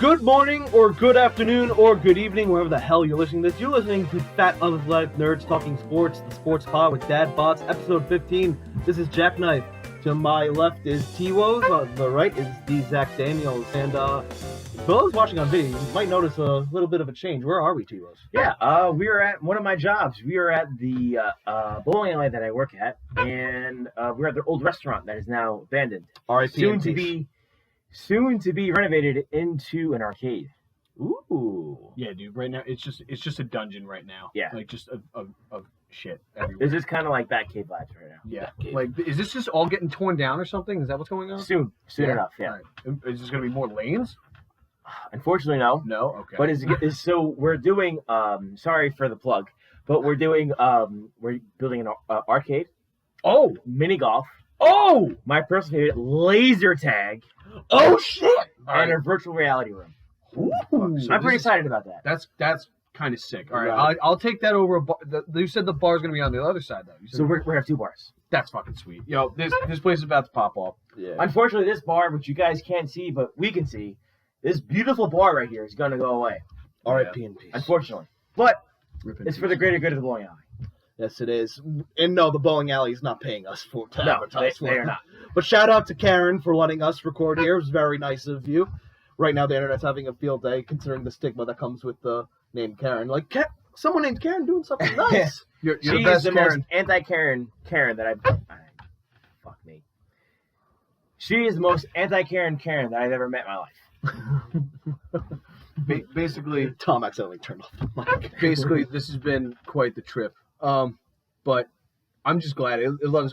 Good morning, or good afternoon, or good evening, wherever the hell you're listening to this. You're listening to Fat Unathletic Nerds Talking Sports, the Sports Pod with Dad Bots, episode 15. This is JackKnife. To my left is T-Woz. On the right is the Zack Danielz. And for those watching on video, you might notice a little bit of a change. Where are we, T-Woz? Yeah, we are at one of my jobs. We are at the bowling alley that I work at, and we're at the old restaurant that is now abandoned. R.I.P. Soon to be renovated into an arcade. Ooh. Yeah, dude. Right now, it's just a dungeon right now. Yeah. Like just of shit everywhere. This is kind of like Batcave vibes right now. Yeah. Like, is this just all getting torn down or something? Is that what's going on? Soon enough. Yeah. Right. Is this gonna be more lanes? Unfortunately, no. No. Okay. But so we're doing. Sorry for the plug, but we're doing. We're building an arcade. Oh, mini golf. Oh, My personal favorite, laser tag. oh shit! And a virtual reality room. Ooh. I'm pretty excited about that. That's kind of sick. All right, Right. I'll take that over. You said the bar's gonna be on the other side though. So we're gonna have two bars. That's fucking sweet. Yo, this place is about to pop off. Yeah. Unfortunately, this bar, which you guys can't see, but we can see, this beautiful bar right here is gonna go away. R.I.P. in peace. Unfortunately, but Rip in it's for peace. the greater good of the bowling alley. Yes, it is. And no, the bowling alley is not paying us for to No, advertise they for it. are not. But shout out to Karen for letting us record here. It was very nice of you. Right now, the internet's having a field day, considering the stigma that comes with the name Karen. Like, someone named Karen doing something nice. You're She the is best, the Karen. most anti-Karen that I've. Fuck me. She is the most anti-Karen that I've ever met in my life. Basically, Tom accidentally turned off the mic. basically, this has been quite the trip. But I'm just glad.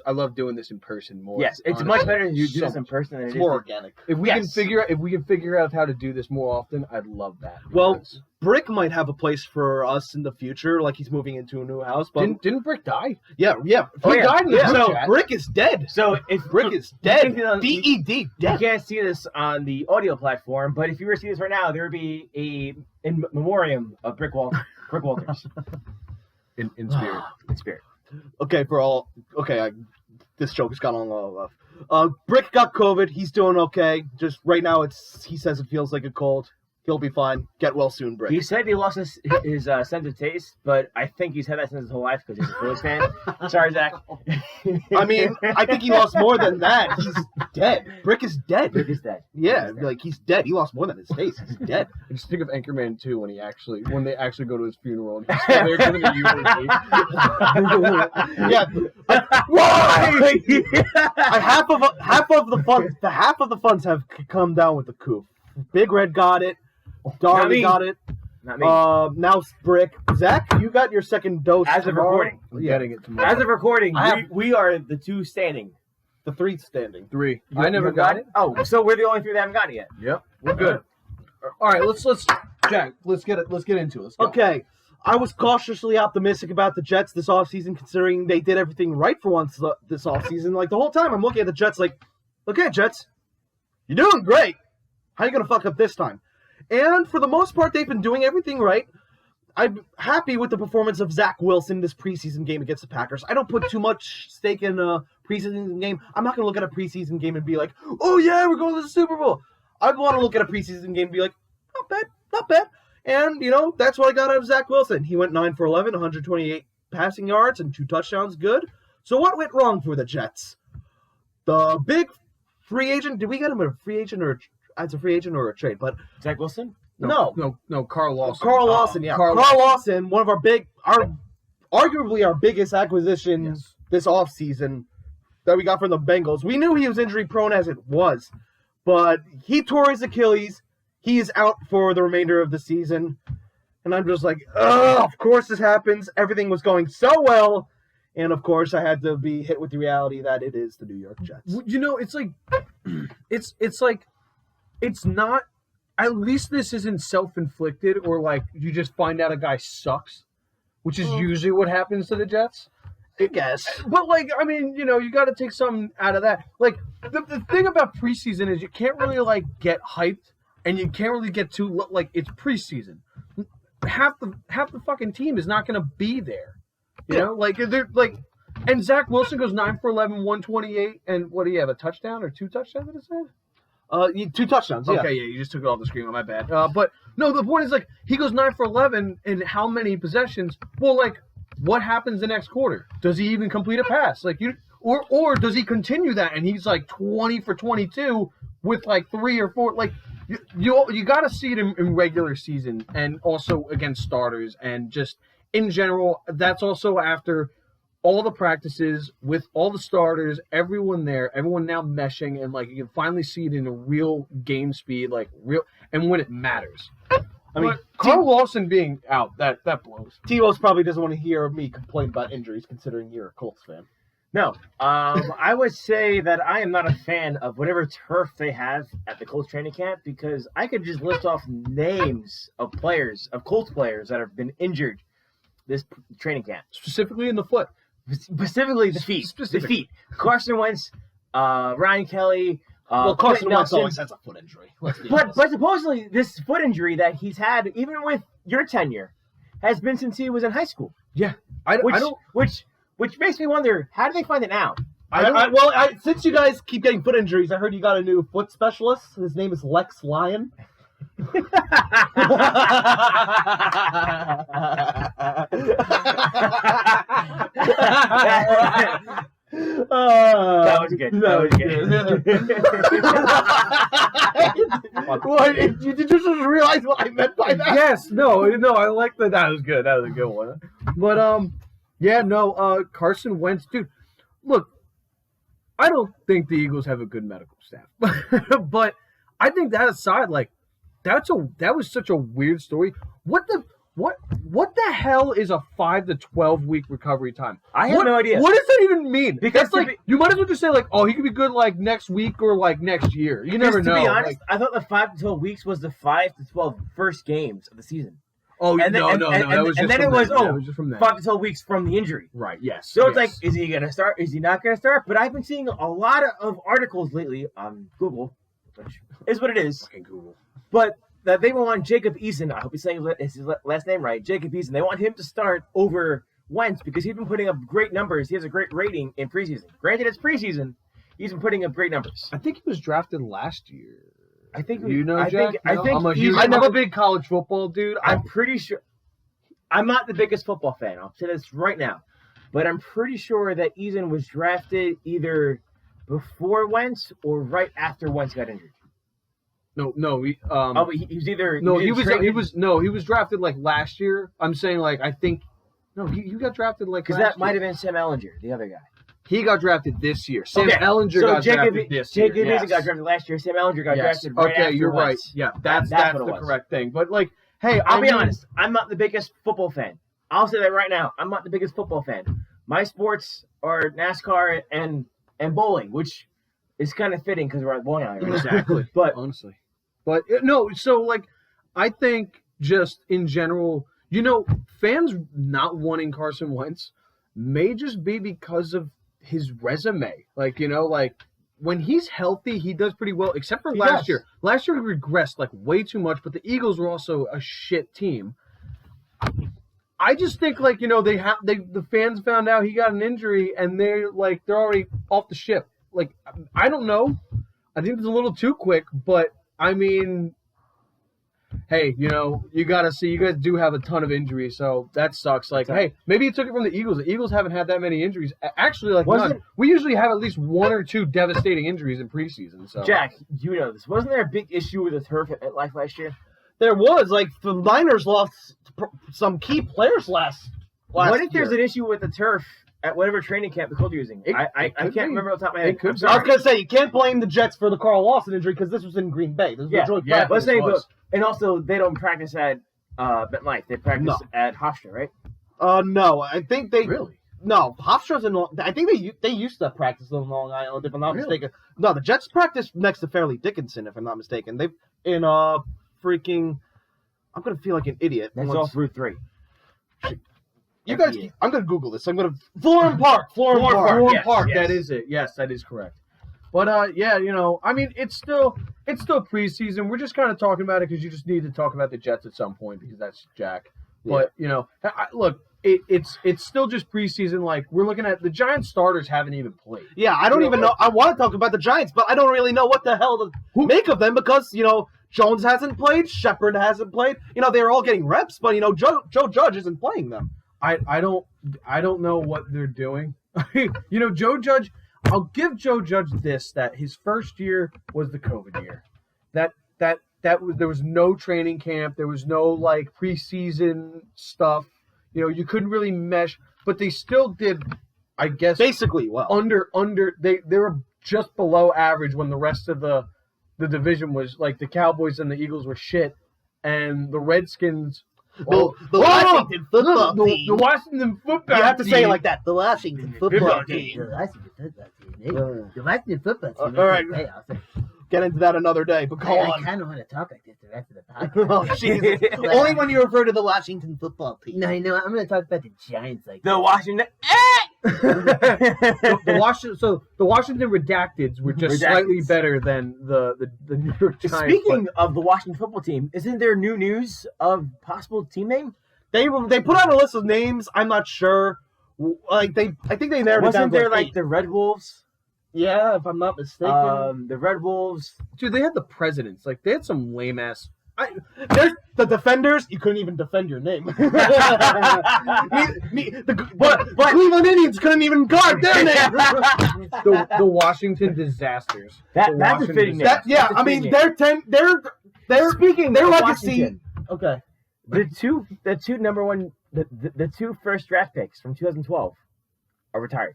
I love doing this in person more. Yes, it's honestly. much better to do So this in person than it It's is more to- organic. If we Yes. can figure out how to do this more often, I'd love that. Well, because- Brick might have a place for us in the future, like he's moving into a new house. But didn't Brick die? yeah. Oh, He yeah. died in the Yeah. group So, chat. Brick is dead. So if Brick is dead. You D-E-D, You dead. can't see this on the audio platform, but if you were to see this right now, there would be a in memoriam of Brick Walters In spirit. in spirit. Okay, this joke has gone on long enough. Brick got COVID. He's doing okay. Just right now, he says it feels like a cold. He'll be fine. Get well soon, Brick. He said he lost his sense of taste, but I think he's had that since his whole life because he's a Phillies fan. Sorry, Zach. I mean, I think he lost more than that. He's dead. Brick is dead. Rick is dead. Yeah, like he's dead. He lost more than his taste. He's dead. I just think of Anchorman 2 when they actually go to his funeral and he's still there giving a eulogy. Yeah. Why? half of the funds have come down with the coup. Big Red got it. Darby got it. Not me. Now Brick. Zach, you got your second dose As of tomorrow. recording. I'm getting it tomorrow. As of recording, I have- we are the two standing. The three standing. 3. You- I never you got it. Oh, so we're the only three that haven't gotten it yet. Yep, we're good. All right, let's Jack. Let's get into it. Let's go. Okay. I was cautiously optimistic about the Jets this offseason, considering they did everything right for once this offseason. Like, the whole time I'm looking at the Jets like, okay, Jets, you're doing great. How are you going to fuck up this time? And for the most part, they've been doing everything right. I'm happy with the performance of Zach Wilson this preseason game against the Packers. I don't put too much stake in a preseason game. I'm not going to look at a preseason game and be like, oh, yeah, we're going to the Super Bowl. I want to look at a preseason game and be like, not bad. And, that's what I got out of Zach Wilson. He went 9 for 11, 128 passing yards and 2 touchdowns. Good. So what went wrong for the Jets? The big free agent, did we get him a free agent or as a free agent or a trade? But Zach Wilson? no. Carl Lawson. Carl Lawson, yeah. Carl Carl Lawson, one of arguably our biggest acquisitions Yes. this offseason that we got from the Bengals. We knew he was injury prone as it was, but he tore his Achilles. He is out for the remainder of the season. And I'm just like, of course this happens. Everything was going so well. And of course I had to be hit with the reality that it is the New York Jets. It's like, it's like, it's not. At least this isn't self-inflicted or like you just find out a guy sucks, which is usually what happens to the Jets. I guess. But like, I mean, you got to take something out of that. Like the thing about preseason is you can't really like get hyped, and you can't really get too like it's preseason. Half the fucking team is not going to be there. You know, like they're like, and Zach Wilson goes 9 for 11, 128, and what do you have, a touchdown or 2 touchdowns? Did it say? 2 touchdowns. Yeah. Okay, yeah, you just took it off the screen. My bad. But no, the point is like he goes 9 for 11 in how many possessions? Well, like what happens the next quarter? Does he even complete a pass? Like or does he continue that and he's like 20 for 22 with like 3 or 4? Like you got to see it in regular season and also against starters and just in general. That's also after all the practices with all the starters, everyone there, everyone now meshing, and like you can finally see it in a real game speed, like real, and when it matters. I mean, Carl Lawson being out, that blows. T-Woz probably doesn't want to hear me complain about injuries, considering you're a Colts fan. No, I would say that I am not a fan of whatever turf they have at the Colts training camp because I could just list off names of players, of Colts players that have been injured this training camp. Specifically in the foot. Specifically the feet. The feet. Carson Wentz, Ryan Kelly. Carson Wentz always has a foot injury. But supposedly this foot injury that he's had, even with your tenure, has been since he was in high school. Yeah, Which makes me wonder, how do they find it now? Since you guys keep getting foot injuries, I heard you got a new foot specialist. His name is Lex Lyon. That was good. What, did you just realize what I meant by that? Yes, no, I like that. That was good. That was a good one. But Carson Wentz, dude. Look, I don't think the Eagles have a good medical staff, but I think that aside, like that was such a weird story. What the hell is a 5 to 12 week recovery time? I have no idea. What does that even mean? Because like you might as well just say like, oh, he could be good like next week or like next year. You never know. To be honest, I thought the 5 to 12 weeks was the 5 to 12 first games of the season. Oh, no. That was just from that. It was just from 5 to 12 weeks from the injury. Right. Yes. So it's like, is he gonna start? Is he not gonna start? But I've been seeing a lot of articles lately on Google, which is what it is. Fucking Google. But that they want Jacob Eason. I hope he's saying his last name right. Jacob Eason. They want him to start over Wentz because he's been putting up great numbers. He has a great rating in preseason. Granted, it's preseason. He's been putting up great numbers. I think he was drafted last year. I think Jack? I'm a big college football dude. I'm pretty sure. I'm not the biggest football fan. I'll say this right now, but I'm pretty sure that Eason was drafted either before Wentz or right after Wentz got injured. No. He was either. He was drafted like last year. I'm saying like I think. No, he got drafted like because that might have been Sam Ehlinger, the other guy. He got drafted this year. Sam Ehlinger got drafted this year. Jacob Eason got drafted last year. Sam Ehlinger got drafted right after you're Wentz. right. Yeah, that's the correct thing. But like, hey, I'll be honest. I'm not the biggest football fan. I'll say that right now. I'm not the biggest football fan. My sports are NASCAR and bowling, which is kind of fitting because we're on bowling alley. Exactly. But honestly, no. So like, I think just in general, fans not wanting Carson Wentz may just be because of his resume. Like, when he's healthy, he does pretty well, except for last year. Last year he regressed like way too much, but the Eagles were also a shit team. I just think like, the fans found out he got an injury and they're already off the ship. Like, I don't know. I think it's a little too quick, but I mean, hey, you got to see, you guys do have a ton of injuries, so that sucks. Like, hey, maybe you took it from the Eagles. The Eagles haven't had that many injuries. Actually, like, none. We usually have at least 1 or 2 devastating injuries in preseason. So, Jack, you know this. Wasn't there a big issue with the turf at MetLife last year? There was. Like, the Niners lost some key players last What if there's an issue with the turf at whatever training camp the Colts are using? I can't remember off the top of my head. I was going to say, you can't blame the Jets for the Carl Lawson injury because this was in Green Bay. This was let's say, and also, they don't practice at MetLife. They practice at Hofstra, right? No. I think they... Really? No, Hofstra's in... I think they used to practice on Long Island, if I'm not mistaken. No, the Jets practice next to Fairleigh Dickinson, if I'm not mistaken. They've... In freaking... I'm going to feel like an idiot. That's off Route 3. You guys... I'm going to Google this. I'm going to... Florham Park. Park. Yes. That is it. Yes, that is correct. But, I mean, it's still preseason. We're just kind of talking about it because you just need to talk about the Jets at some point because that's Jack. But look, it's still just preseason. Like we're looking at the Giants starters haven't even played. Yeah, I don't even know. I want to talk about the Giants, but I don't really know what the hell to make of them because Jones hasn't played, Shepard hasn't played. They're all getting reps, but Joe Judge isn't playing them. I don't know what they're doing. Joe Judge. I'll give Joe Judge this: that his first year was the COVID year. There was no training camp. There was no like preseason stuff. You couldn't really mesh, but they still did, I guess, basically well. They were just below average when the rest of the division was like the Cowboys and the Eagles were shit, and the Redskins. The Washington football team. The Washington football team. You have to say it like that. The Washington football team. The Washington football team. All right. Get into that another day, but go on. I kind of want to talk like this the rest of the podcast. Oh, Jesus. Only when you refer to the Washington football team. No, I'm going to talk about the Giants like the Washington. the Washington Redacteds were just slightly better than the New York Giants. Speaking of the Washington football team, isn't there new news of possible team name? They put out a list of names. I'm not sure. I think they narrowed it down. Wasn't there like the Red Wolves? Yeah, if I'm not mistaken. The Red Wolves. Dude, they had the presidents. Like they had some lame ass. There's the defenders. You couldn't even defend your name. But Cleveland Indians couldn't even guard their name. the Washington Disasters. That's a fitting name. I mean, they're speaking their legacy. Okay. The two number one, the two first draft picks from 2012 are retired.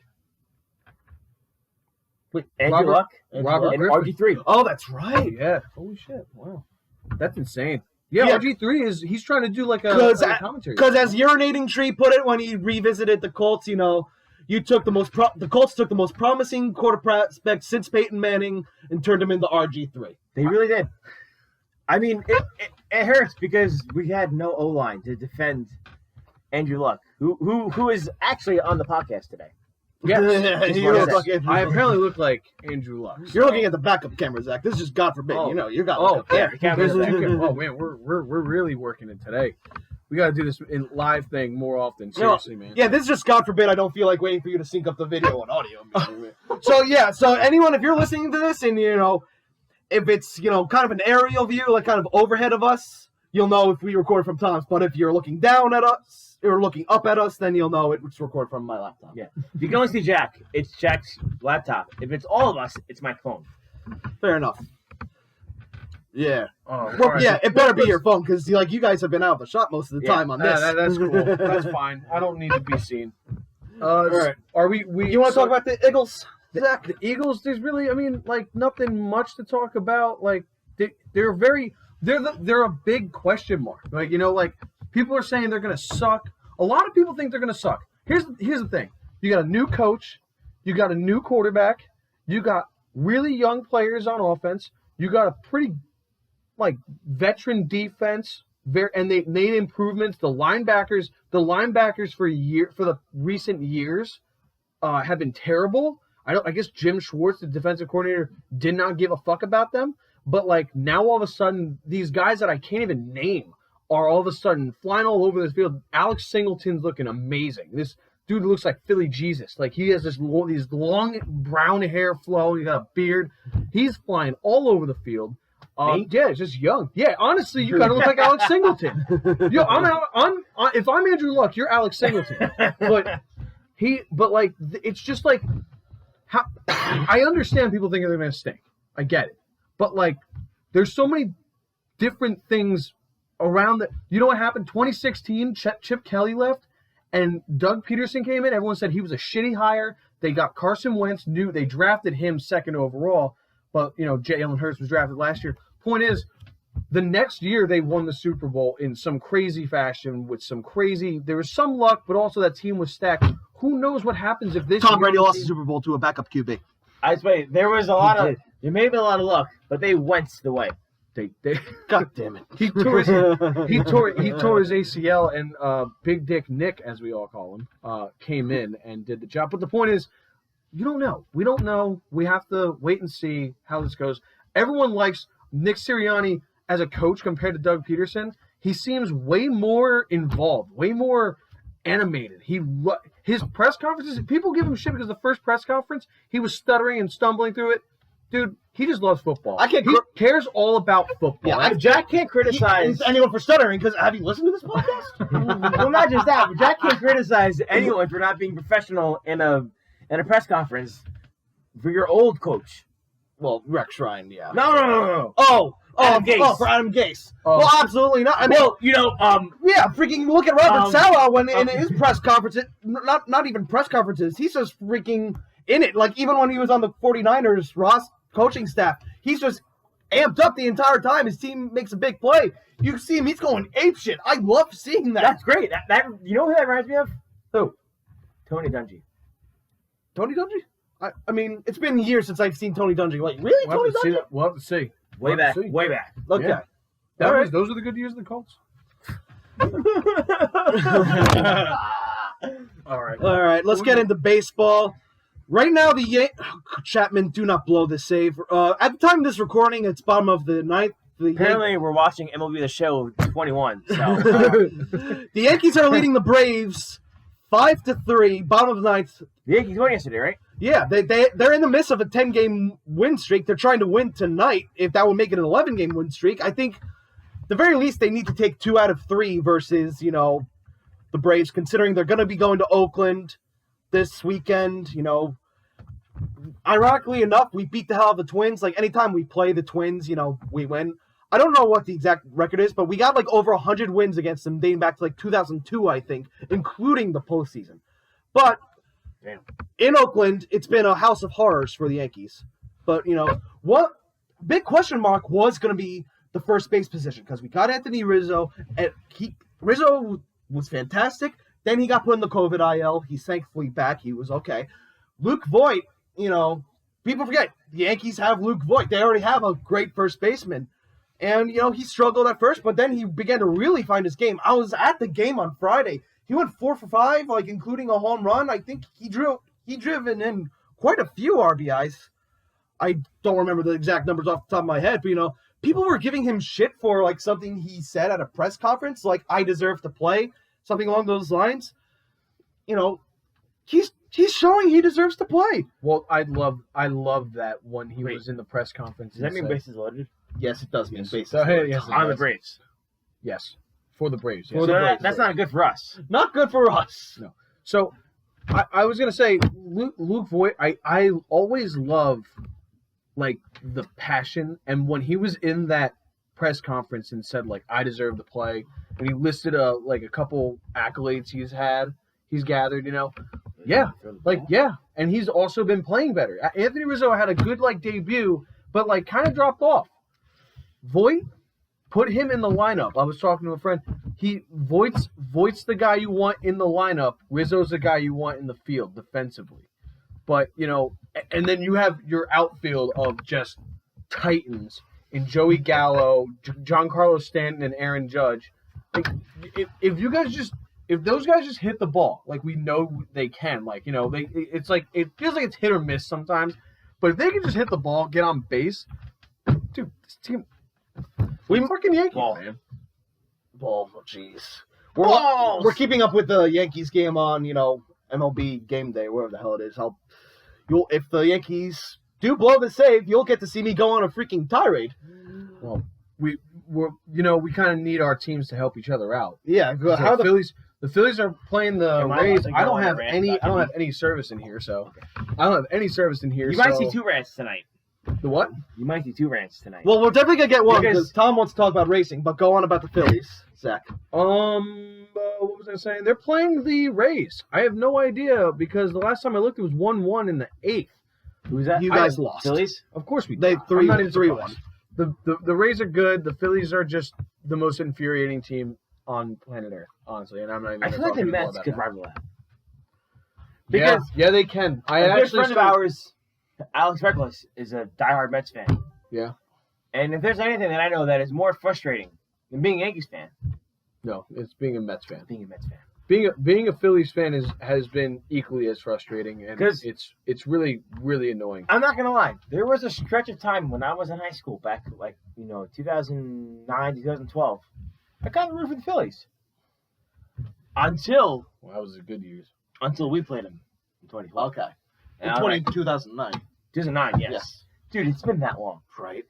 Wait, Andrew Luck and RG3. Oh, that's right. Yeah. Holy shit! Wow, that's insane. Yeah, RG3 he's trying to do like a commentary. Because as Urinating Tree put it when he revisited the Colts, you took the Colts took the most promising quarter prospect since Peyton Manning and turned him into RG3. They really did. I mean, it hurts because we had no O-line to defend Andrew Luck, who is actually on the podcast today. Yeah, I apparently look like Andrew Luck. You're looking at the backup camera, Zach. This is just God forbid. You got. Oh man, we're really working it today. We got to do this in live thing more often. Seriously, man. Yeah, this is just God forbid. I don't feel like waiting for you to sync up the video and audio. So anyone, if you're listening to this and if it's kind of an aerial view, like kind of overhead of us, you'll know if we record from Tom's. But if you're looking down at us or looking up at us, then you'll know it's recorded from my laptop. Yeah. If you can only see Jack, it's Jack's laptop. If it's all of us, it's my phone. Fair enough. Yeah. Right. It better be your phone because you guys have been out of the shop most of the time on this. That's cool. That's fine. I don't need to be seen. All right. Are we? You want to talk about the Eagles? Zach? The Eagles. There's really, nothing much to talk about. Like they're a big question mark. People are saying they're gonna suck. A lot of people think they're gonna suck. Here's the thing. You got a new coach. You got a new quarterback. You got really young players on offense. You got a pretty veteran defense. And they made improvements. The linebackers for the recent years have been terrible. I guess Jim Schwartz, the defensive coordinator, did not give a fuck about them. But now all of a sudden, these guys that I can't even name are all of a sudden flying all over this field. Alex Singleton's looking amazing. This dude looks like Philly Jesus. He has these long brown hair flowing. He got a beard. He's flying all over the field. Yeah, it's just young. Yeah, honestly, you kind of look like Alex Singleton. If I'm Andrew Luck, you're Alex Singleton. It's just how I understand people thinking they're going to stink. I get it. But there's so many different things around that. You know what happened? 2016, Chip Kelly left, and Doug Peterson came in. Everyone said he was a shitty hire. They got Carson Wentz. They drafted him second overall, but Jalen Hurts was drafted last year. Point is, the next year they won the Super Bowl in some crazy fashion with some crazy. There was some luck, but also that team was stacked. Who knows what happens if this? Tom Brady lost the Super Bowl to a backup QB. I say there was a lot of. There may have been a lot of luck, but they went the way. They God damn it. He tore his ACL, and Big Dick Nick, as we all call him, came in and did the job. But the point is, you don't know. We don't know. We have to wait and see how this goes. Everyone likes Nick Sirianni as a coach compared to Doug Peterson. he seems way more involved, way more animated. His press conferences, people give him shit because the first press conference, he was stuttering and stumbling through it. Dude, he just loves football. He cares all about football. Yeah, Jack can't criticize anyone for stuttering because have you listened to this podcast? well, not just that, but Jack can't criticize anyone for not being professional in a press conference for your old coach. Well, Rex Ryan, yeah. No. Adam Gase. Oh, for Adam Gase. Well, absolutely not. I mean, yeah, freaking look at Robert Saleh when in his press conferences, not even press conferences, he's just freaking in it. Like, even when he was on the 49ers coaching staff, he's just amped up the entire time. His team makes a big play. You see him, he's going apeshit. I love seeing that. That's great. That you know who that reminds me of? Who? Tony Dungy. Tony Dungy? I mean, it's been years since I've seen Tony Dungy. Like, really, Tony Dungy? We'll have to see. Way back. Okay. Yeah. Those are the good years of the Colts. All right. Let's get into baseball. Right now, Chapman, do not blow this save. At the time of this recording, it's bottom of the ninth. Apparently, we're watching MLB The Show 21. So, the Yankees are leading the Braves 5-3, bottom of the ninth. The Yankees won yesterday, right? Yeah, they're in the midst of a 10-game win streak. They're trying to win tonight. If that would make it an 11-game win streak, I think at the very least they need to take 2 out of 3 versus, the Braves, considering they're going to be going to Oakland this weekend. Ironically enough, we beat the hell out of the Twins. Like, anytime we play the Twins, we win. I don't know what the exact record is, but we got like over 100 wins against them dating back to like 2002, I think, including the postseason. But in Oakland, it's been a house of horrors for the Yankees. But, what big question mark was going to be the first base position, because we got Anthony Rizzo, and Rizzo was fantastic. Then he got put in the COVID IL. He's thankfully back. He was okay. Luke Voit, people forget, the Yankees have Luke Voit. They already have a great first baseman. And, he struggled at first, but then he began to really find his game. I was at the game on Friday. He went 4 for 5, like, including a home run. I think he driven in quite a few RBIs. I don't remember the exact numbers off the top of my head, but, people were giving him shit for, like, something he said at a press conference, like, I deserve to play, something along those lines. He's showing he deserves to play. Well, I love that when he was in the press conference. Does that mean bases loaded? Yes, it does mean bases loaded. Yes, on the Braves. Yes, for the Braves. Yes. So that's not good for us. Not good for us. No. So I was gonna say Luke Voit. I always love like the passion, and when he was in that press conference and said like I deserve to play, and he listed a couple accolades he's gathered, and he's also been playing better. Anthony Rizzo had a good debut, but kind of dropped off. Voit, put him in the lineup. I was talking to a friend. Voigt's the guy you want in the lineup. Rizzo's the guy you want in the field defensively. But, and then you have your outfield of just titans in Joey Gallo, Giancarlo Stanton, and Aaron Judge. If those guys just hit the ball, we know they can, it feels like it's hit or miss sometimes. But if they can just hit the ball, get on base, dude, this team, we fucking Yankees, man. Ball, jeez. We're keeping up with the Yankees game on, MLB Game Day, wherever the hell it is. If the Yankees do blow the save, you'll get to see me go on a freaking tirade. Well, we kind of need our teams to help each other out. Yeah, good. How the Phillies are playing the Rays. I don't have any service in here, so I don't have any service in here. You might see 2 rants tonight. The what? You might see 2 rants tonight. Well, we're definitely gonna get one because Tom wants to talk about racing. But go on about the Phillies, Zach. What was I saying? They're playing the Rays. I have no idea because the last time I looked, it was 1-1 in the 8th. Who was that? You guys lost. Phillies? Of course we did. They 3-1. The Rays are good. The Phillies are just the most infuriating team on planet Earth, honestly. And I'm not even. I feel like the Mets could rival that. Because they can. A good friend of ours, Alex Reckless, is a diehard Mets fan. Yeah. And if there's anything that I know that is more frustrating than being a Yankees fan, no, it's being a Mets fan. Being a Mets fan. Being a Phillies fan has been equally as frustrating, and it's really, really annoying. I'm not gonna lie. There was a stretch of time when I was in high school back 2009, 2012, I kind of root for the Phillies. Until Well, that was a good years. we played them in 2012. Okay. And In I was like, 2009. 2009, yes. Yes. Dude, it's been that long. Right.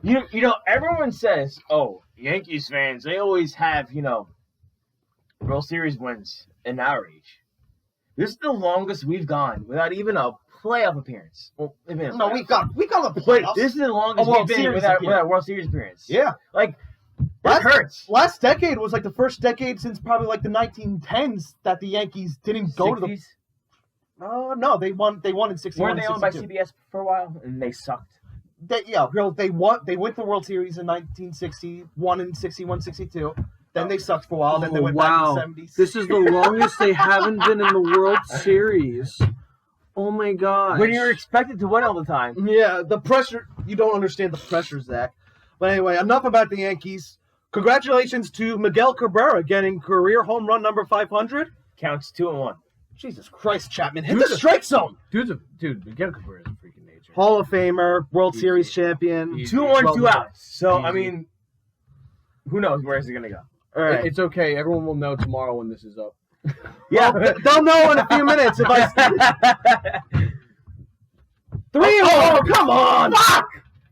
You know, everyone says, oh, Yankees fans, they always have, you know, World Series wins in our age. This is the longest we've gone without even a playoff appearance. Well, No, we got the Wait, playoffs. this is the longest A World we've been Series without appearance. a World Series appearance. Yeah. Like, that hurts. Last decade was like the first decade since probably like the 1910s that the Yankees didn't go to the. 60s? No, they won. They won in 61. Weren't they owned by 62. CBS for a while and they sucked? They won. They went to the World Series in 1960, won in 61, 62. Then they sucked for a while. Then they went back in the 70s. This is the longest they haven't been in the World Series. Oh my god. When you're expected to win all the time. Yeah, the pressure. You don't understand the pressure, Zach. But anyway, enough about the Yankees. Congratulations to Miguel Cabrera getting career home run number 500. Counts 2-1. Jesus Christ, Chapman. Hit the strike zone. Dude, Miguel Cabrera is a freaking nature. Hall of Famer, World Easy. Series champion. Easy. 2-1, 2 outs. So, Easy. I mean, who knows where is it going to go? All right. It's okay. Everyone will know tomorrow when this is up. Yeah. They'll know in a few minutes if I... 3-1. Oh, come on. Fuck.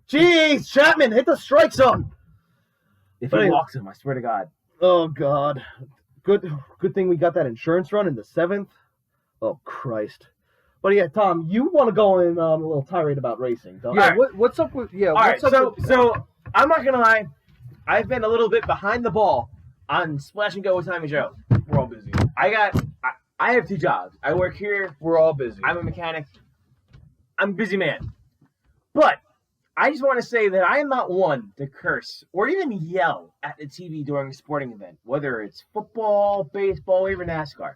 Jeez, Chapman, hit the strike zone. If But he anyway. walks him, I swear to God. Oh, God. Good thing we got that insurance run in the 7th. Oh, Christ. But yeah, Tom, you want to go in on a little tirade about racing, don't you? Yeah, what's up with All right, what's up with so I'm not going to lie. I've been a little bit behind the ball on Splash and Go with Tommy Joe. we're all busy. I have 2 jobs. I work here. We're all busy. I'm a mechanic. I'm a busy man. But I just want to say that I am not one to curse or even yell at the TV during a sporting event, whether it's football, baseball, or even NASCAR.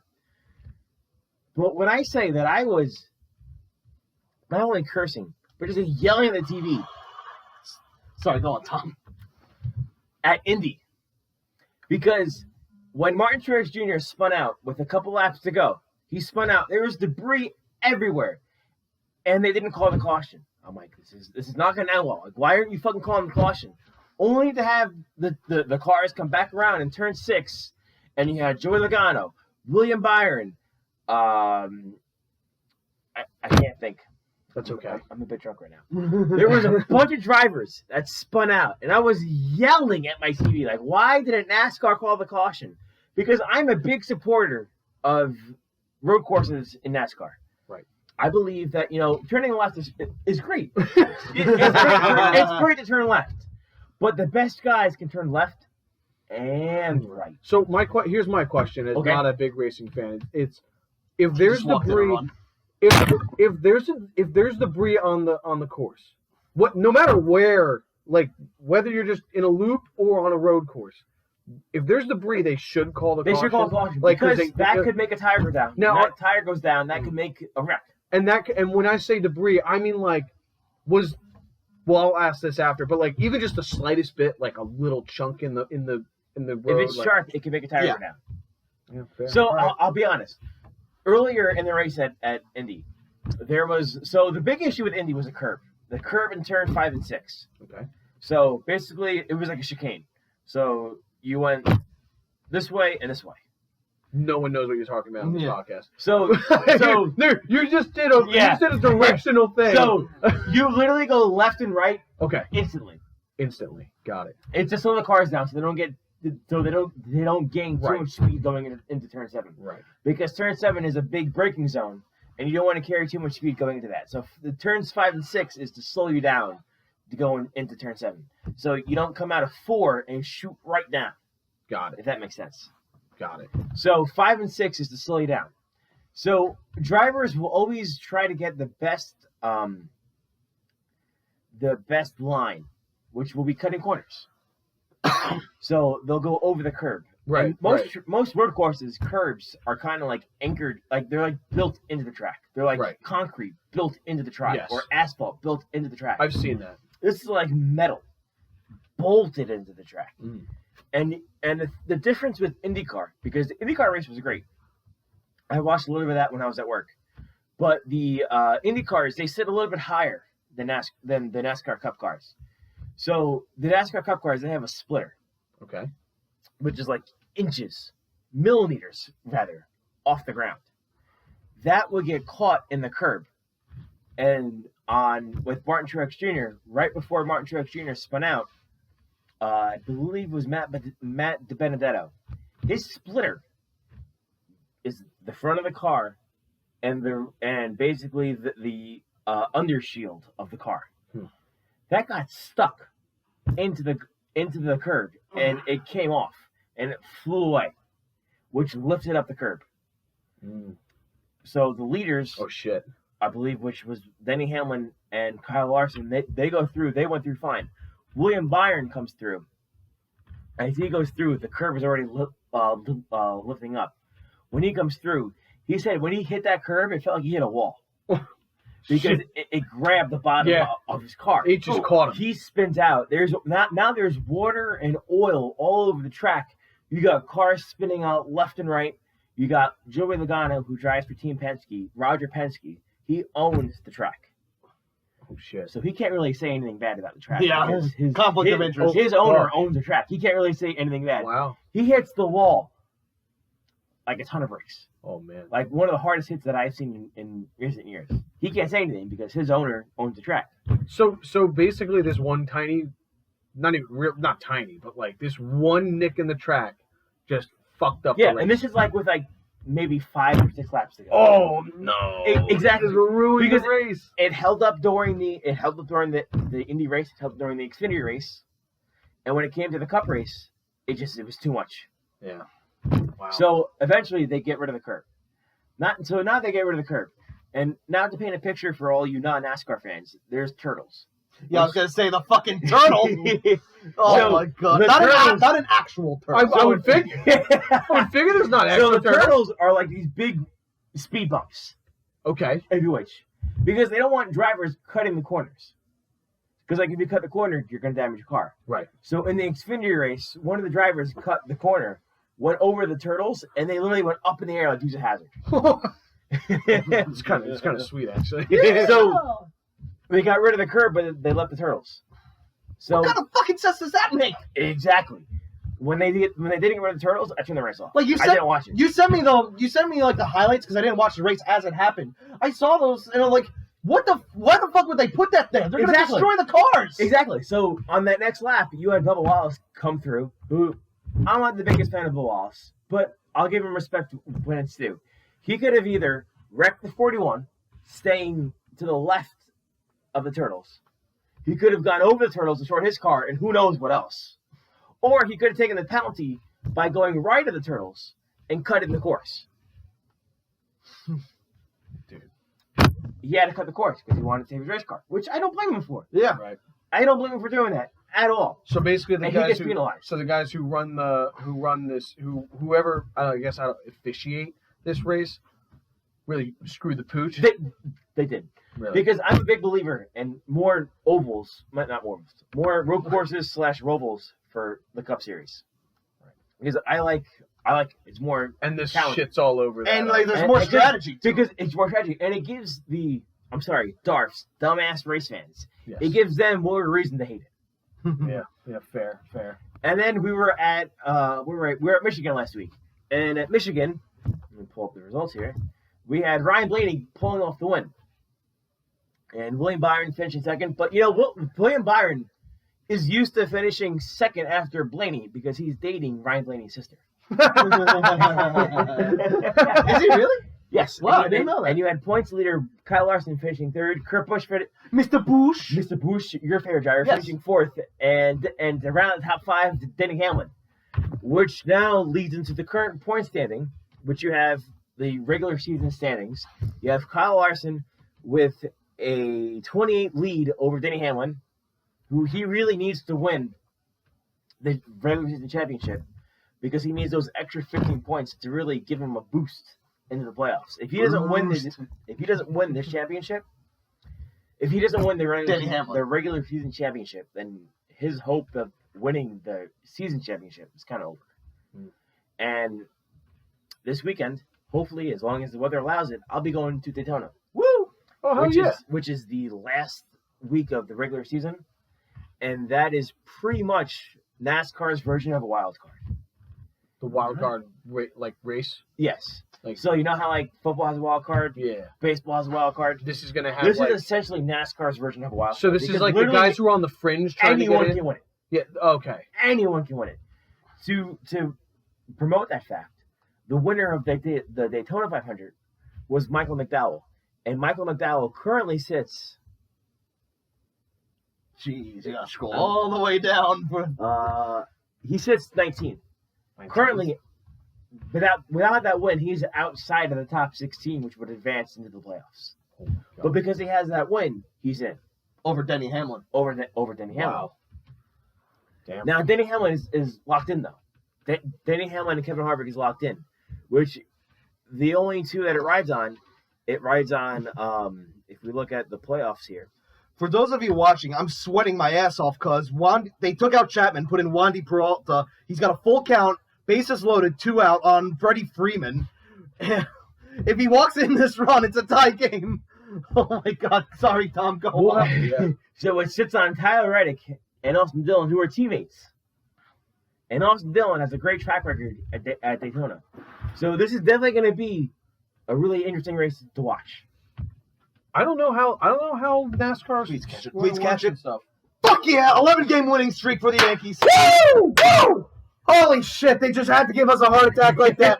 But when I say that I was not only cursing, but just yelling at the TV. Sorry, go on, Tom. At Indy. Because when Martin Truex Jr. spun out with a couple laps to go, he spun out. There was debris everywhere. And they didn't call the caution. I'm like, this is not going to end well. Like, why aren't you fucking calling the caution? Only to have the cars come back around in turn 6, and you had Joey Logano, William Byron. I can't think. That's okay. I'm a bit drunk right now. There was a bunch of drivers that spun out, and I was yelling at my TV, like, why didn't NASCAR call the caution? Because I'm a big supporter of road courses in NASCAR. Right. I believe that, turning left is great. It's great to turn left. But the best guys can turn left and right. So here's my question. As Okay. not a big racing fan, it's if there's Just walked in debris, on. if there's debris on the course, no matter where, like whether you're just in a loop or on a road course, if there's debris, they should call the They caution. should call the caution. Like, because they- that could make a tire go down. Now- Now, that tire goes down, that could make a wreck. And when I say debris, I mean like I'll ask this after, but like even just the slightest bit, like a little chunk in the road. If it's like, sharp, it can make a tire Yeah. go down. yeah, fair. So All right. I'll be honest. Earlier in the race at Indy, the big issue with Indy was the curb. The curb in turn 5 and 6. Okay. So basically, it was like a chicane. So you went this way and this way. No one knows what you're talking about on this Yeah. podcast. So No, you just did a directional thing. so you literally go left and right okay, instantly. instantly got it. It's to slow the cars down so they don't gain too Right. much speed going into turn 7. Right. Because turn 7 is a big braking zone, and you don't want to carry too much speed going into that. So the turns 5 and 6 is to slow you down to go into turn 7. So you don't come out of 4 and shoot right down, Got if it. that makes sense. Got it. So 5 and 6 is to slow you down. So drivers will always try to get the best line, which will be cutting corners. So they'll go over the curb. Right. And most road courses, curbs are kind of like anchored, like they're like built into the track. They're like Right. concrete built into the track, Yes. or asphalt built into the track. I've seen that. This is like metal bolted into the track. Mm. And the difference with IndyCar, because the IndyCar race was great. I watched a little bit of that when I was at work. But the IndyCars, they sit a little bit higher than the NASCAR Cup cars. So the NASCAR Cup cars, they have a splitter. Okay. which is like millimeters rather, off the ground. That would get caught in the curb. And with Martin Truex Jr., right before Martin Truex Jr. spun out, I believe it was Matt DiBenedetto. His splitter is the front of the car and basically the undershield of the car. That got stuck into the curb, and it came off and it flew away, which lifted up the curb. So the leaders, Oh shit. I believe, which was Denny Hamlin and Kyle Larson, they went through fine. William Byron comes through. As he goes through, the curb is already lifting up. When he comes through, he said when he hit that curb, it felt like he hit a wall. Because it grabbed the bottom of his car. It just caught him. He spins out. There's water and oil all over the track. You got cars spinning out left and right. You got Joey Logano, who drives for Team Penske, Roger Penske. He owns the track. Oh shit. So he can't really say anything bad about the track. Yeah, conflict of interest. His owner owns the track. He can't really say anything bad. Wow. He hits the wall like a ton of bricks. Oh man. Like one of the hardest hits that I've seen in recent years. He can't say anything because his owner owns the track. So basically, this one tiny, not tiny, but like this one nick in the track, just fucked up. Yeah, the race. and this is like with like maybe 5 or 6 laps to go. Oh no! Exactly. This ruined Because the race. It held up during the Indy race. It held up during the Xfinity race, and when it came to the Cup race, it was too much. Yeah. Wow. So eventually they get rid of the curb. Now they get rid of the curb, and now to paint a picture for all you non-NASCAR fans, there's turtles. Yeah, I was gonna say the fucking turtle. Oh So, my god! the Not an actual turtle. I would figure. I would figure there's not So extra the turtles are like these big speed bumps, Okay. heavyweights, because they don't want drivers cutting the corners. Because like if you cut the corner, you're gonna damage your car. Right. So in the Xfinity race, one of the drivers cut the corner, went over the turtles, and they literally went up in the air like Dukes of Hazzard. It's kind of sweet actually. So they got rid of the curb, but they left the turtles. So What kind of fucking sense does that make? exactly. When they didn't get rid of the turtles, I turned the race off. Like I didn't watch it. You sent me like the highlights because I didn't watch the race as it happened. I saw those and I'm like, why the fuck would they put that there? They're gonna Exactly. destroy the cars. Exactly. So on that next lap, you had Bubba Wallace come through. Who I'm not the biggest fan of Bubba Wallace, but I'll give him respect when it's due. He could have either wrecked the 41, staying to the left of the turtles. He could have gone over the turtles, destroyed his car, and who knows what else. Or he could have taken the penalty by going right of the turtles and cutting the course. Dude. He had to cut the course because he wanted to save his race car, which I don't blame him for. Yeah. Right. I don't blame him for doing that at all. So basically, And he gets penalized. So the guys whoever I guess I don't officiate this race really screwed the pooch. They did. Really? Because I'm a big believer in more ovals, not more ovals, more road courses / rovals for the Cup Series. Because I like it's more And this talent. shit's all over that. And like there's And more it gives- strategy. to it. because it's more strategy, and it gives DARFs, dumbass race fans. Yes. It gives them more reason to hate it. yeah, fair. And then we were at Michigan last week, and at Michigan, let me pull up the results here. We had Ryan Blaney pulling off the win, and William Byron finishing second. But you know what? William Byron is used to finishing second after Blaney because he's dating Ryan Blaney's sister. Is he really? Yes. Wow, and I didn't know that. And you had points leader Kyle Larson finishing third, Kurt Busch Mr. Bush. Mr. Busch, your favorite driver, Yes. finishing fourth, and around the top 5, Denny Hamlin, which now leads into the current point standing, which you have the regular season standings. You have Kyle Larson with a 28 lead over Denny Hamlin, who he really needs to win the regular season championship because he needs those extra 15 points to really give him a boost into the playoffs. If he doesn't win this championship, if he doesn't win the regular season championship, then his hope of winning the season championship is kind of over. And this weekend, hopefully, as long as the weather allows it, I'll be going to Daytona. Woo! Oh, hell yeah. Which is the last week of the regular season, and that is pretty much NASCAR's version of a wild card. The wild card race. Yes. Like, So you know how like football has a wild card, yeah. baseball has a wild card. This is gonna have. This like, is essentially NASCAR's version of a wild card. so this is because like the literally guys who are on the fringe trying to anyone get in. can win it. Yeah. Okay. Anyone can win it. To promote that fact, the winner of the Daytona 500 was Michael McDowell, and Michael McDowell currently sits. Jeez, you gotta scroll all the way down. He sits 19th. Currently, without that win, he's outside of the top 16, which would advance into the playoffs. Oh, But because he has that win, he's in Over Denny Hamlin. over Denny Hamlin. Wow. Damn. Now Denny Hamlin is locked in though. Denny Hamlin and Kevin Harvick is locked in, which the only two that it rides on. If we look at the playoffs here. For those of you watching, I'm sweating my ass off because they took out Chapman, put in Wandy Peralta. He's got a full count, bases loaded, 2 out on Freddie Freeman. If he walks in this run, it's a tie game. Oh my God! Sorry, Tom. Go on. Yeah. So it sits on Tyler Reddick and Austin Dillon, who are teammates. And Austin Dillon has a great track record at Daytona. So this is definitely going to be a really interesting race to watch. I don't know how NASCAR. Please catch it. Please catch it. Stuff. Fuck yeah! 11-game winning streak for the Yankees. Woo! Woo! Holy shit! They just had to give us a heart attack like that.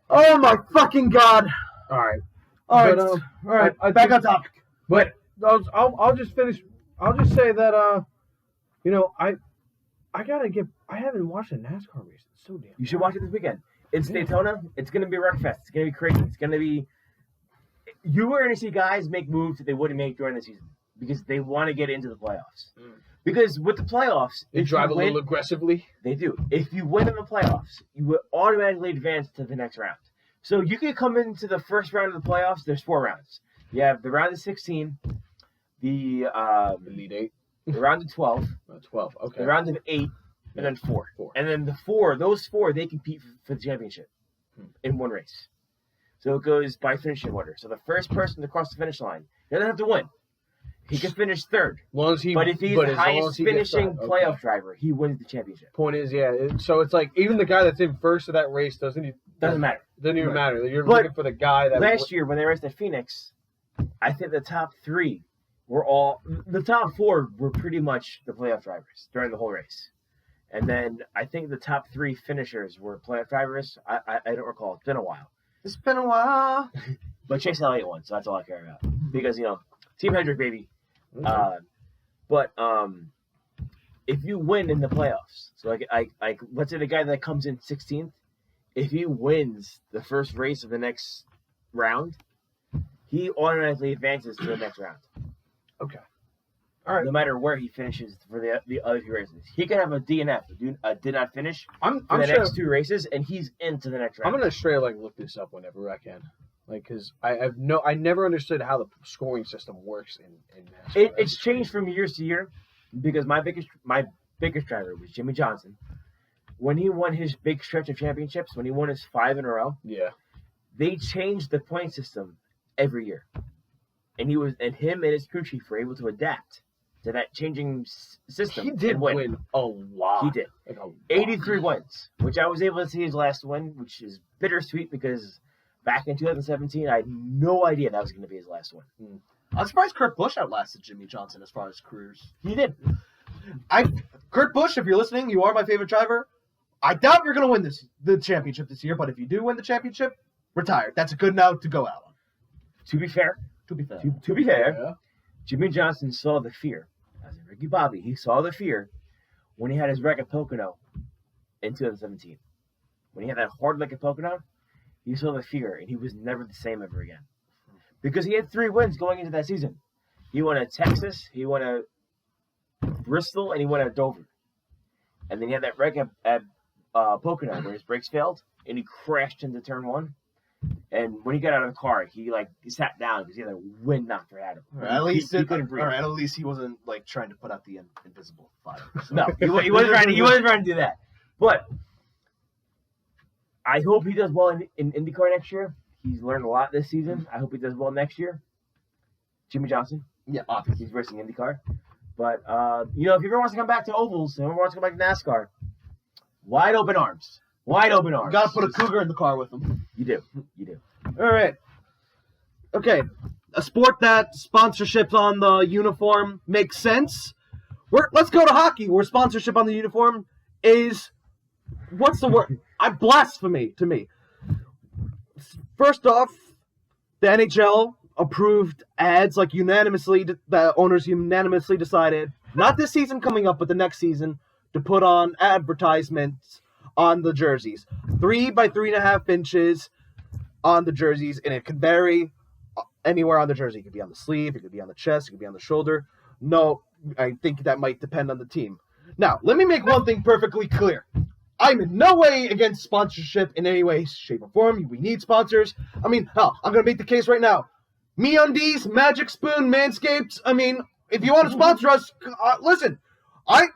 Oh my fucking God! All right. All right, But, all right. I Back think- on topic. But I'll just finish. I'll just say that I haven't watched a NASCAR race. It's so damn. You should watch it this weekend. It's Daytona. It's going to be a wreck fest. It's going to be crazy. It's going to be. You are going to see guys make moves that they wouldn't make during the season because they want to get into the playoffs. Because with the playoffs, They if drive you a win, little aggressively. they do. If you win in the playoffs, you will automatically advance to the next round. So you can come into the first round of the playoffs. There's 4 rounds. You have the round of 16, the Elite 8. the round of 12, 12. Okay. the round of 8, and then 4. 4. And then those four, they compete for the championship in one race. So it goes by finishing order. So the first person to cross the finish line doesn't have to win. He can finish third. Long as he, But if he's but the as long highest as he gets finishing that, playoff okay. driver, he wins the championship. Point is, so it's like even the guy that's in first of that race doesn't Doesn't even matter. matter. You're But looking for the guy that Last year, when they raced at Phoenix, I think the top 3 were all the top 4 were pretty much the playoff drivers during the whole race. And then I think the top 3 finishers were playoff drivers. I don't recall. It's been a while. It's been a while. But Chase Elliott won, so that's all I care about. Because, Team Hendrick, baby. Okay. But if you win in the playoffs, so like let's say the guy that comes in 16th, if he wins the first race of the next round, he automatically advances to the next round. Okay. All right. No matter where he finishes for the other 2 races. He can have a DNF, did not finish, I'm for the sure, next 2 races, and he's into the next round. I'm gonna straight look this up whenever I can, because I never understood how the scoring system works in NASCAR. It's changed from years to year because my biggest driver was Jimmy Johnson. When he won his big stretch of championships, when he won his 5 in a row, Yeah. they changed the point system every year, and him and his crew chief were able to adapt to that changing system. He did and win a lot. He did. Like a lot. 83 wins, which I was able to see his last win, which is bittersweet because back in 2017, I had no idea that was going to be his last one. I'm surprised Kurt Busch outlasted Jimmy Johnson as far as careers. He did. Kurt Busch, if you're listening, you are my favorite driver. I doubt you're going to win the championship this year, but if you do win the championship, retire. That's a good note to go out on. To be fair, To be fair. Yeah. Jimmy Johnson saw the fear. As in Ricky Bobby, he saw the fear when he had his wreck at Pocono in 2017. When he had that hard wreck at Pocono, he saw the fear, and he was never the same ever again. Because he had 3 wins going into that season. He won at Texas, he won at Bristol, and he won at Dover. And then he had that wreck at Pocono where his brakes failed, and he crashed into turn 1. And when he got out of the car, he sat down because he had a wind knocked right at him. All right, at least he couldn't breathe. All right, at least he wasn't trying to put out the invisible fire. No, he wasn't trying to do that. But I hope he does well in IndyCar next year. He's learned a lot this season. I hope he does well next year. Jimmy Johnson. Yeah, obviously. He's racing IndyCar. But, if he ever wants to come back to ovals and ever wants to come back to NASCAR, wide open arms. Wide open arms. Got to put a cougar in the car with them. You do. You do. All right. Okay. A sport that sponsorships on the uniform makes sense. Let's go to hockey, where sponsorship on the uniform is, what's the word? Blasphemy to me. First off, the NHL approved ads, like the owners unanimously decided, not this season coming up, but the next season, to put on advertisements on the jerseys. 3 by 3.5 inches on the jerseys, and it could vary anywhere on the jersey. It could be on the sleeve, it could be on the chest, it could be on the shoulder. No, I think that might depend on the team. Now, let me make one thing perfectly clear. I'm in no way against sponsorship in any way, shape, or form. We need sponsors. I mean, hell, I'm going to make the case right now. MeUndies, Magic Spoon, Manscaped. I mean, if you want to sponsor us, listen,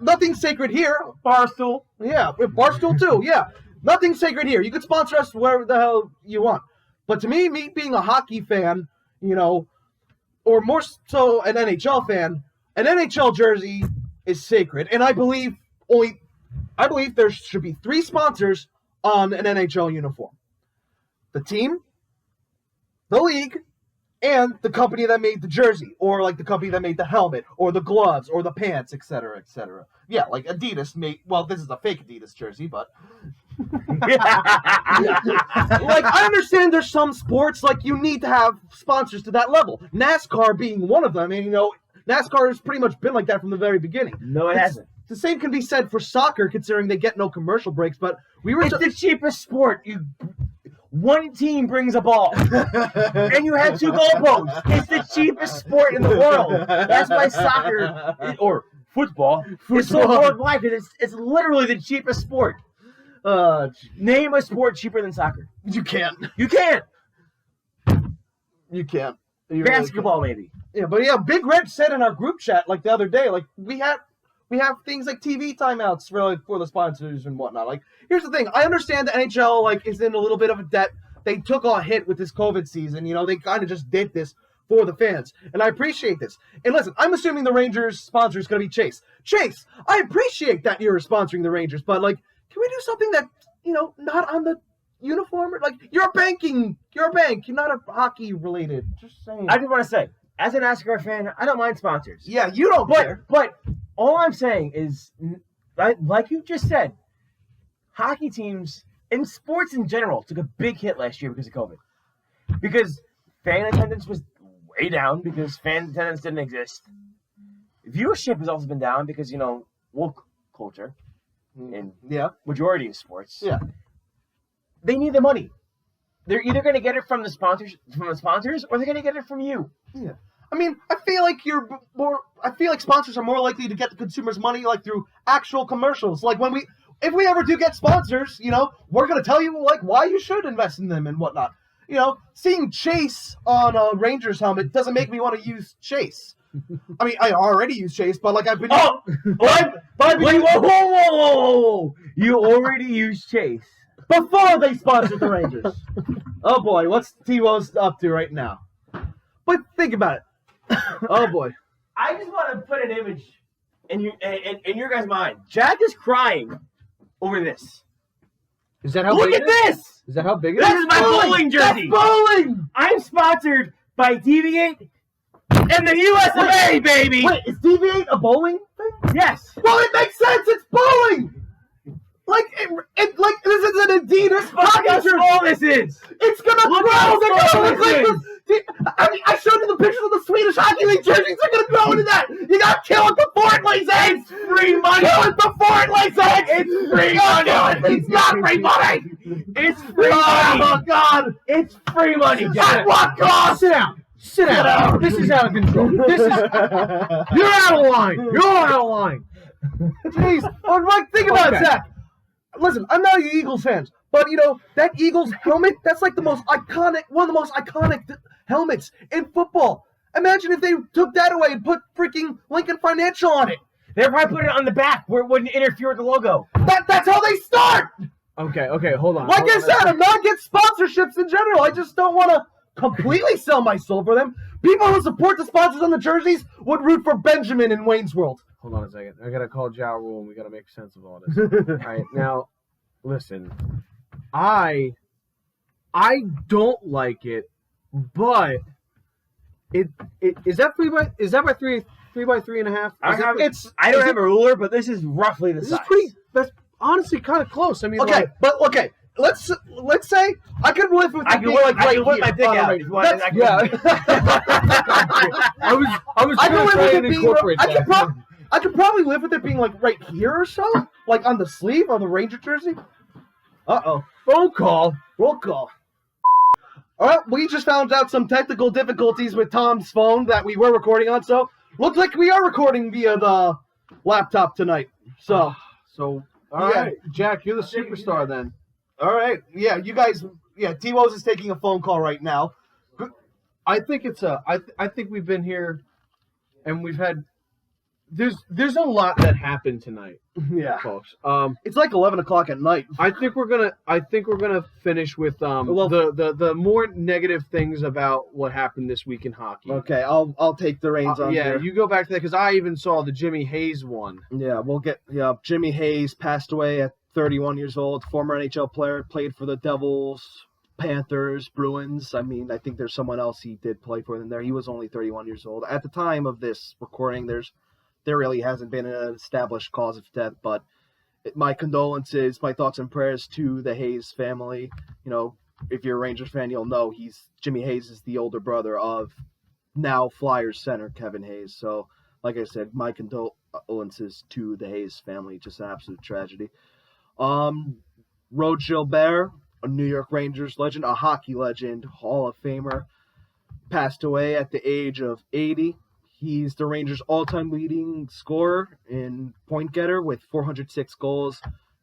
nothing's sacred here. Barstool. Yeah, Barstool too, yeah. Nothing's sacred here. You can sponsor us wherever the hell you want. But to me being a hockey fan, or more so an NHL fan, an NHL jersey is sacred. And I believe there should be 3 sponsors on an NHL uniform. The team, the league, and the company that made the jersey, or like the company that made the helmet, or the gloves, or the pants, etc., etc. Yeah, like Adidas made, well, this is a fake Adidas jersey, but like, I understand there's some sports, like, you need to have sponsors to that level. NASCAR being one of them, and, NASCAR has pretty much been like that from the very beginning. No, it hasn't. The same can be said for soccer, considering they get no commercial breaks, but It's the cheapest sport. One team brings a ball, and you have 2 goalposts. It's the cheapest sport in the world. That's why soccer, or football, is so worldwide, because it's literally the cheapest sport. Name a sport cheaper than soccer. You can't. You can't. You can't. Basketball, maybe. Yeah, but yeah, Big Red said in our group chat, like, the other day, like, we have things like TV timeouts for the sponsors and whatnot. Like, here's the thing. I understand the NHL, like, is in a little bit of a debt. They took a hit with this COVID season. They kind of just did this for the fans. And I appreciate this. And listen, I'm assuming the Rangers sponsor is going to be Chase. Chase, I appreciate that you're sponsoring the Rangers, but, like, can we do something that, not on the uniform? Like, you're a bank. You're not a hockey related. Just saying. I just want to say, as a NASCAR fan, I don't mind sponsors. Yeah, you don't care. But all I'm saying is, like you just said, hockey teams and sports in general took a big hit last year because of COVID. Because fan attendance was way down because fan attendance didn't exist. Viewership has also been down because, woke culture in majority of sports. Yeah. They need the money. They're either going to get it from the sponsors, or they're going to get it from you. Yeah. I mean, I feel like sponsors are more likely to get the consumer's money, like, through actual commercials. Like, if we ever do get sponsors, we're going to tell you, like, why you should invest in them and whatnot. Seeing Chase on a Rangers helmet doesn't make me want to use Chase. I mean, I already use Chase, but, like, I've been... Whoa. You already used Chase. Before they sponsored the Rangers. Oh, boy, what's T-Woz up to right now? But think about it. Oh, boy. I just want to put an image in your guys' mind. Jack is crying over this. Is that how Look big at it is? this! Is that how big it This is? is my bowling jersey! That's bowling! I'm sponsored by Deviate and the US of A, baby! Wait, is Deviate a bowling thing? Yes! Well, it makes sense! It's bowling! Like, this is an Adidas Look how hockey jersey. small this is! It's gonna Look grow! how They're small gonna look this like is. this. I mean, I showed you the pictures of the Swedish Hockey League jerseys. They're gonna grow into that. You gotta kill it before it lays eggs. It's free money! Kill it before it lays eggs. It's free money! It's not free money. It's free money! Oh God! It's free money, At Jack! what cost? Sit down. Sit down. This is out of control. You're out of line. You're out of line. Jeez. Think about it, Zach. Listen, I'm not an Eagles fan, but that Eagles helmet, that's like one of the most iconic helmets in football. Imagine if they took that away and put freaking Lincoln Financial on it. They probably put it on the back where it wouldn't interfere with the logo. That's how they start. Okay, hold on. Like I said, I'm not against sponsorships in general. I just don't want to completely sell my soul for them. People who support the sponsors on the jerseys would root for Benjamin in Wayne's World. Hold on a second. I gotta call Ja Rule and we gotta make sense of all this. All right, now, Listen, I don't like it, but it is that by 3x3.5? I don't have a ruler, but this is roughly the This size. is pretty. That's honestly kind of close. I mean, Okay, like, but okay. Let's say I could live with I it can being whip, like I right can whip here. my dick out. If you want, That's- I can- yeah. I was I gonna could try live and with it being. incorporate that. I could probably live with it being like right here or so, like on the sleeve of the Ranger jersey. Phone call. Roll call. All right, we just found out some technical difficulties with Tom's phone that we were recording on, so looks like we are recording via the laptop tonight. So, So, all right, Jack, you're the superstar then. all right, yeah, you guys, yeah, T-Woz is taking a phone call right now. I think it's I think we've been here, and we've had. There's a lot that happened tonight, Yeah, folks. it's like 11 o'clock at night. I think we're gonna finish with the more negative things about what happened this week in hockey. Okay, I'll take the reins on Yeah, here. you go back to that because I even saw the Jimmy Hayes one. Yeah, we'll get. Yeah, Jimmy Hayes passed away at 31 years old. Former NHL player, played for the Devils, Panthers, Bruins. I mean, I think there's someone else he did play for in there. He was only 31 years old at the time of this recording. There really hasn't been an established cause of death, but my condolences, my thoughts and prayers to the Hayes family. You know, if you're a Rangers fan, you'll know Jimmy Hayes is the older brother of now Flyers center Kevin Hayes. So, like I said, my condolences to the Hayes family. Just an absolute tragedy. Rod Gilbert, a New York Rangers legend, a hockey legend, Hall of Famer, passed away at the age of 80. He's the Rangers' all-time leading scorer and point getter with 406 goals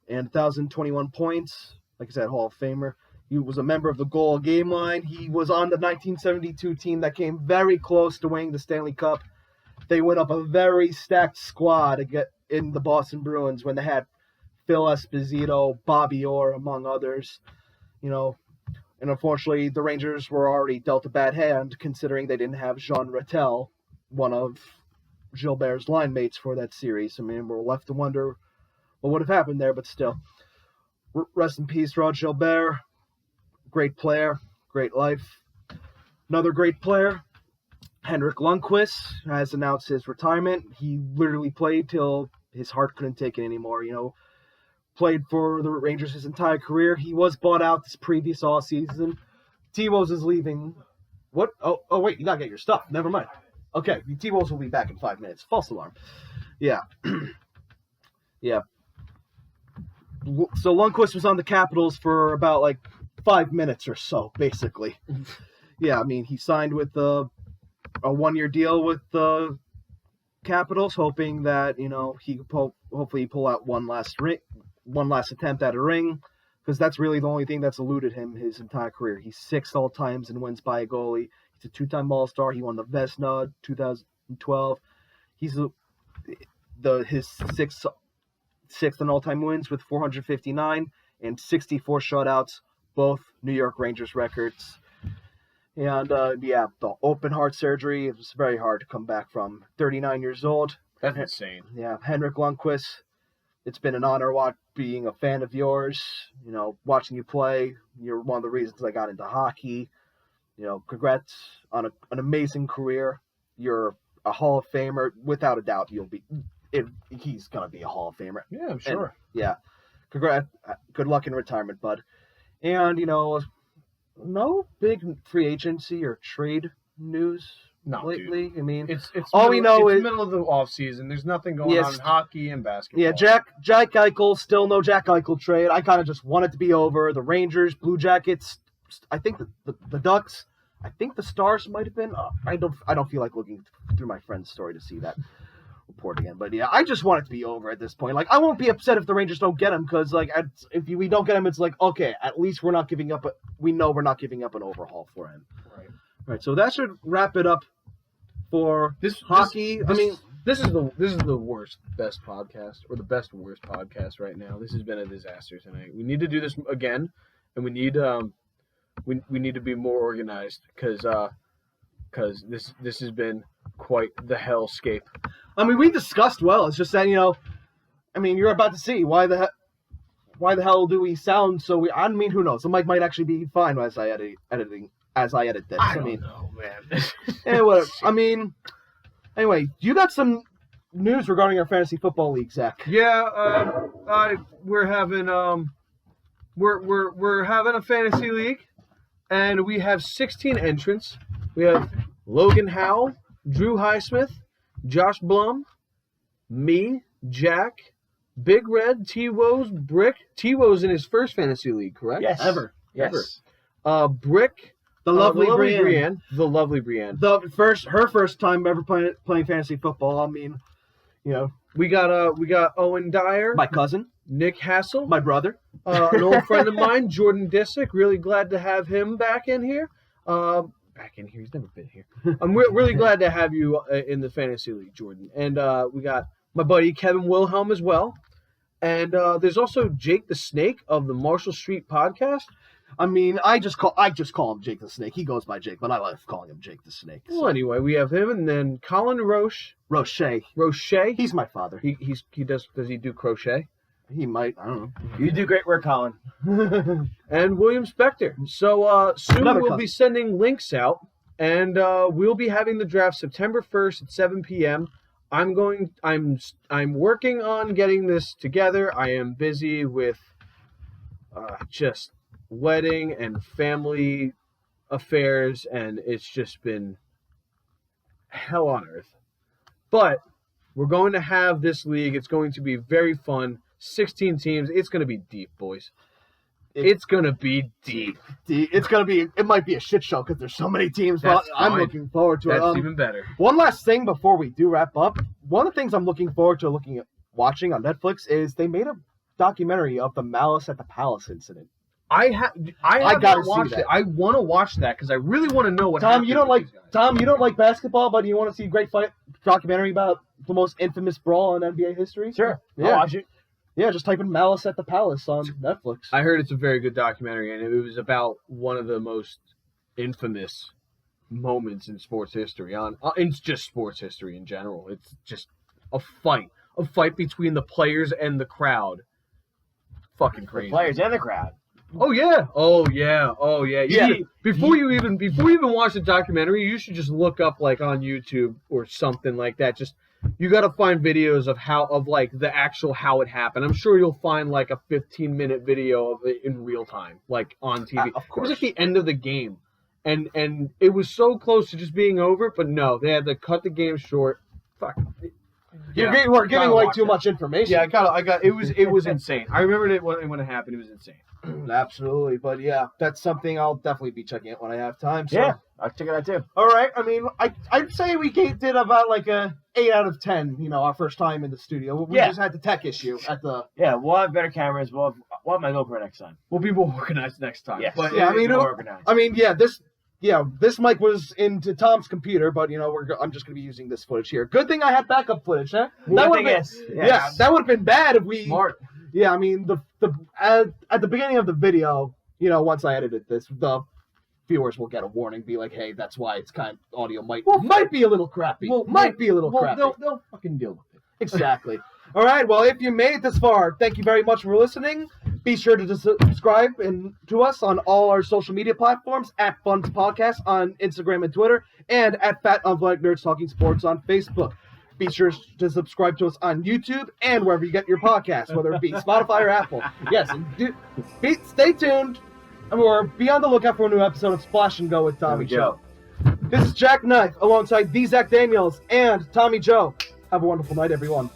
and 1,021 points. Like I said, Hall of Famer. He was a member of the goal game line. He was on the 1972 team that came very close to winning the Stanley Cup. They went up a very stacked squad to get in the Boston Bruins when they had Phil Esposito, Bobby Orr, among others. You know, and unfortunately, the Rangers were already dealt a bad hand considering they didn't have Jean Rattel, one of Gilbert's line mates for that series. I mean, we're left to wonder what would have happened there, but still. Rest in peace, Rod Gilbert. Great player, great life. Another great player, Henrik Lundqvist, has announced his retirement. He literally played till his heart couldn't take it anymore, you know. Played for the Rangers his entire career. He was bought out this previous offseason. T-Woz is leaving. What? Oh, wait, you gotta get your stuff. Never mind. Okay, T-Woz will be back in 5 minutes. False alarm. Yeah. Yeah. So Lundqvist was on the Capitals for about like 5 minutes or so, basically. Yeah, I mean, he signed with a 1-year deal with the Capitals, hoping that, you know, he could hopefully pull out one last attempt at a ring, because that's really the only thing that's eluded him his entire career. He's 6th all times in wins by a goalie. He's a 2-time All-Star. He won the Vezina 2012. He's his sixth in all-time wins with 459 and 64 shutouts, both New York Rangers records. And the open heart surgery, it was very hard to come back from. 39 years old. That's insane. Yeah, Henrik Lundqvist. It's been an honor being a fan of yours. You know, watching you play. You're one of the reasons I got into hockey. You know, congrats on an amazing career. You're a Hall of Famer. Without a doubt, he's going to be a Hall of Famer. Yeah, I'm sure. And, yeah. Congrats. Good luck in retirement, bud. And, you know, no big free agency or trade news lately. Dude. I mean, It's all we know is middle of the off season. There's nothing going on in hockey and basketball. Yeah, Jack Eichel, still no Jack Eichel trade. I kind of just want it to be over. The Rangers, Blue Jackets, I think the Ducks, I think the Stars might have been. I don't feel like looking through my friend's story to see that report again. But yeah, I just want it to be over at this point. Like, I won't be upset if the Rangers don't get him, because like if we don't get him, it's like, okay, at least we're not giving up. We know we're not giving up an overhaul for him. Right. So that should wrap it up for hockey. This is the worst best podcast, or the best worst podcast right now. This has been a disaster tonight. We need to do this again, and we need we need to be more organized, because this has been quite the hellscape. I mean, we discussed well. It's just that, you know, I mean, you're about to see why the heck. why the hell do we sound so? I mean, who knows? The mic might actually be fine as I edit this. I don't know, man. Yeah, whatever. I mean, anyway, you got some news regarding our fantasy football league, Zach. Yeah, we're having we're having a fantasy league, and we have 16 entrants. We have Logan Howell, Drew Highsmith, Josh Blum, me, Jack, Big Red, T-Woz, Brick. T-Woz in his first fantasy league, correct? Yes. Ever. Yes. Brick, The lovely Brienne. Brienne. The lovely Brienne. Her first time ever playing fantasy football. I mean, you know, We got Owen Dyer, my cousin, Nick Hassel, my brother. an old friend of mine, Jordan Disick. Really glad to have him back in here. He's never been here. I'm really glad to have you in the fantasy league, Jordan. And we got my buddy Kevin Wilhelm as well. And there's also Jake the Snake of the Marshall Street podcast. I mean, I just call him Jake the Snake. He goes by Jake, but I like calling him Jake the Snake. So. Well, anyway, we have him, and then Colin Roche. Roche. He's my father. He does he do crochet? He might. I don't You do great work, Colin. know. And William Spector. So soon Another we'll cousin. be sending links out, and we'll be having the draft September 1st at 7 p.m. I'm working on getting this together. I am busy with just wedding and family affairs, and it's just been hell on earth. But we're going to have this league. It's going to be very fun. 16 teams. It's going to be deep, boys. It's going to be deep. It might be a shit show because there's so many teams, but That's I'm fine. looking forward to it. That's even better. One last thing before we do wrap up. One of the things I'm looking forward to watching on Netflix is they made a documentary of the Malice at the Palace incident. I have gotta not see watched that. it. I want to watch that because I really want to know what Tom, happened you don't with these guys. you don't like basketball, but you want to see a great fight documentary about the most infamous brawl in NBA history? Sure. Yeah. I'll watch it. Yeah, just type in Malice at the Palace on Netflix. I heard it's a very good documentary, and it was about one of the most infamous moments in sports history. It's just sports history in general. It's just a fight between the players and the crowd. Fucking The crazy. players and the crowd. Oh yeah. Yeah. Before you even watch the documentary, you should just look up like on YouTube or something like that. Just you got to find videos of like the actual how it happened. I'm sure you'll find like a 15-minute video of it in real time, like on TV. Of It course. was at the end of the game, and it was so close to just being over, but no, they had to cut the game short. Fuck. We're giving away too much information. Yeah, I got. It was insane. I remembered it when it happened. It was insane. Absolutely. But yeah, that's something I'll definitely be checking out when I have time. So. Yeah, I'll check it out too. All right. I mean, I'd say we did about like a 8 out of 10. You know, our first time in the studio. We Yeah. just had the tech issue at the. Yeah, we'll have better cameras. We'll have my GoPro next time. We'll be more organized next time. Yes. But Yeah, I mean, more organized. this mic was into Tom's computer, but you know, I'm just gonna be using this footage here. Good thing I had backup footage, huh? Good would've thing been, is, Yeah, yes. that would have been bad if we. Smart. Yeah, I mean, at the beginning of the video, you know, once I edited this, the viewers will get a warning, be like, hey, that's why it's kind of audio might be a little crappy. Might be a little crappy. They'll fucking deal with it. Exactly. All right. Well, if you made it this far, thank you very much for listening. Be sure to subscribe to us on all our social media platforms at FUNTS Podcast on Instagram and Twitter, and at Fat Unflagged Nerds Talking Sports on Facebook. Be sure to subscribe to us on YouTube and wherever you get your podcasts, whether it be Spotify or Apple. Yes, and stay tuned, or be on the lookout for a new episode of Splash and Go with Tommy Joe. This is JackKnife alongside the Zack Danielz and Tommy Joe. Have a wonderful night, everyone.